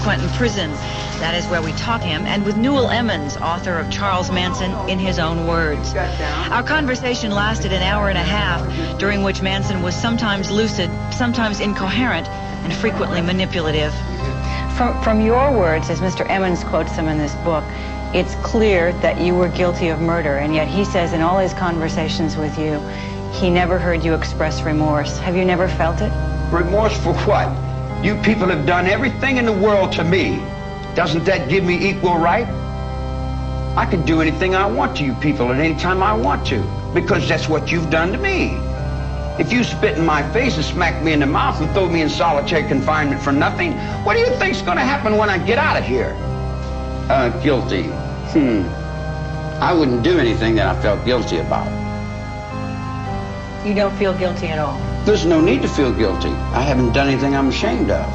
Quentin prison. That is where we talk him, and with Newell Emmons, author of Charles Manson in his own words. Our conversation lasted an hour and a half, during which Manson was sometimes lucid, sometimes incoherent, and frequently manipulative. From your words, as Mr. Emmons quotes them in this book, it's clear that you were guilty of murder, and yet he says in all his conversations with you, he never heard you express remorse. Have you never felt it? Remorse for what? You people have done everything in the world to me. Doesn't that give me equal right? I can do anything I want to you people at any time I want to, because that's what you've done to me. If you spit in my face and smack me in the mouth and throw me in solitary confinement for nothing, what do you think's going to happen when I get out of here? Guilty. I wouldn't do anything that I felt guilty about. You don't feel guilty at all? There's no need to feel guilty. I haven't done anything I'm ashamed of.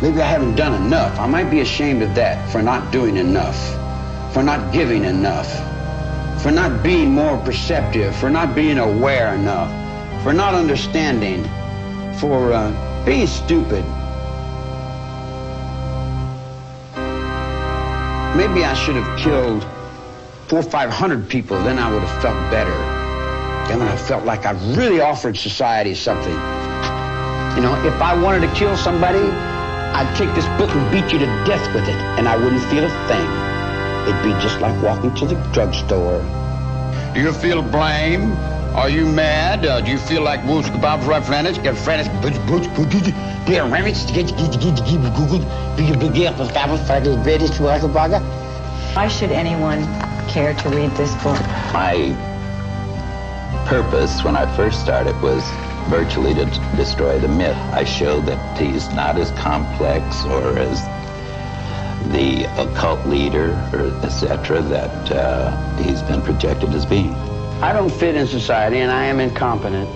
Maybe I haven't done enough. I might be ashamed of that, for not doing enough, for not giving enough, for not being more perceptive, for not being aware enough, for not understanding, for being stupid. Maybe I should have killed 400 or 500 people, then I would have felt better. Then when I felt like I really offered society something. You know, if I wanted to kill somebody, I'd take this book and beat you to death with it, and I wouldn't feel a thing. It'd be just like walking to the drugstore. Do you feel blame? Are you mad? Do you feel like Woods Kebab's right frantic? Get frantic. Why should anyone care to read this book? My purpose when I first started was virtually to destroy the myth. I showed that he's not as complex or as the occult leader, or etc., that he's been projected as being. I don't fit in society, and I am incompetent.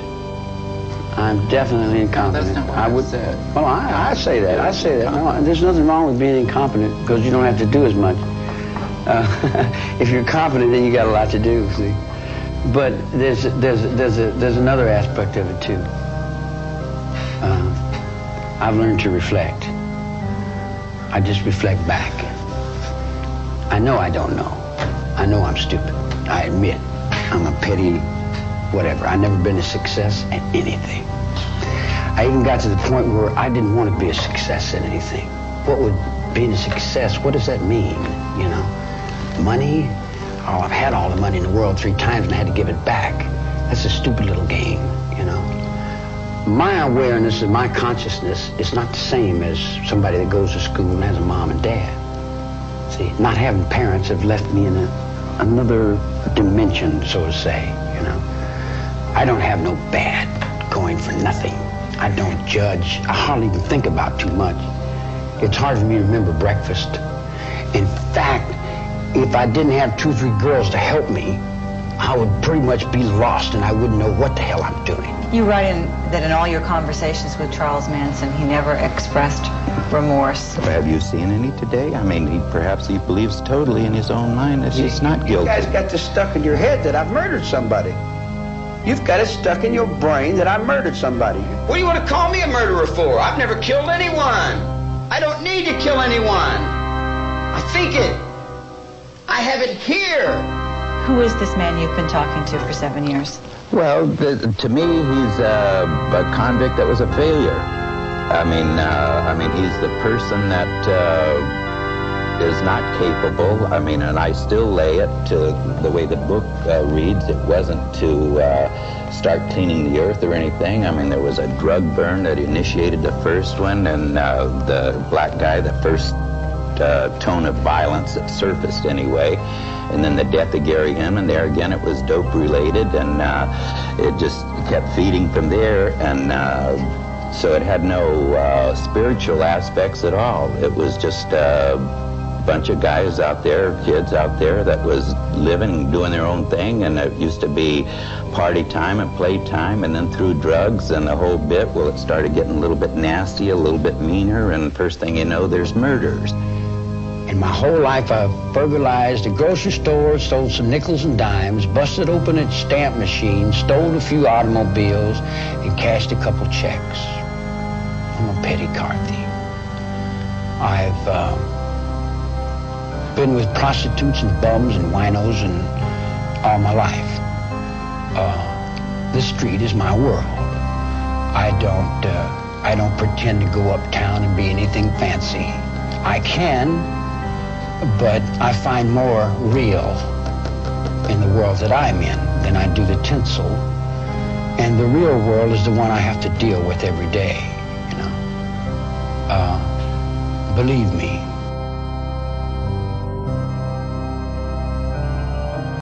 I'm definitely incompetent. That's not what I said. Well, I say that. I say that. No, there's nothing wrong with being incompetent, because you don't have to do as much. If you're competent, then you got a lot to do, see. But there's another aspect of it too. I've learned to reflect. I just reflect back. I know I don't know. I know I'm stupid. I admit I'm a petty whatever. I've never been a success at anything. I even got to the point where I didn't want to be a success at anything. What would being a success, what does that mean, you know? Money? Oh, I've had all the money in the world 3 times and I had to give it back. That's a stupid little game, you know? My awareness and my consciousness is not the same as somebody that goes to school and has a mom and dad. See, not having parents have left me in another dimension, so to say, you know? I don't have no bad going for nothing. I don't judge. I hardly even think about too much. It's hard for me to remember breakfast. In fact, if I didn't have 2 or 3 girls to help me, I would pretty much be lost and I wouldn't know what the hell I'm doing. You write that in all your conversations with Charles Manson, he never expressed remorse. Have you seen any today? I mean, perhaps he believes totally in his own mind that he's not guilty. You guys got this stuck in your head that I've murdered somebody. You've got it stuck in your brain that I murdered somebody. What do you want to call me a murderer for? I've never killed anyone. I don't need to kill anyone. I think it. I have it here. Who is this man you've been talking to for 7 years? Well, to me, he's a convict that was a failure. I mean, he's the person that is not capable. I mean, and I still lay it to the way the book reads. It wasn't to start cleaning the earth or anything. I mean, there was a drug burn that initiated the first one, and the black guy, the first tone of violence that surfaced anyway. And then the death of Gary Hinman, there again, it was dope related, and it just kept feeding from there, and so it had no spiritual aspects at all. It was just a bunch of guys out there, kids out there that was living, doing their own thing, and it used to be party time and play time, and then through drugs and the whole bit, well, it started getting a little bit nasty, a little bit meaner, and first thing you know, there's murders. In my whole life, I've burglarized a grocery store, stole some nickels and dimes, busted open a stamp machine, stole a few automobiles, and cashed a couple checks. I'm a petty car thief. I've been with prostitutes and bums and winos and all my life. The street is my world. I don't pretend to go uptown and be anything fancy. I can, but I find more real in the world that I'm in than I do the tinsel. And the real world is the one I have to deal with every day, you know. Believe me,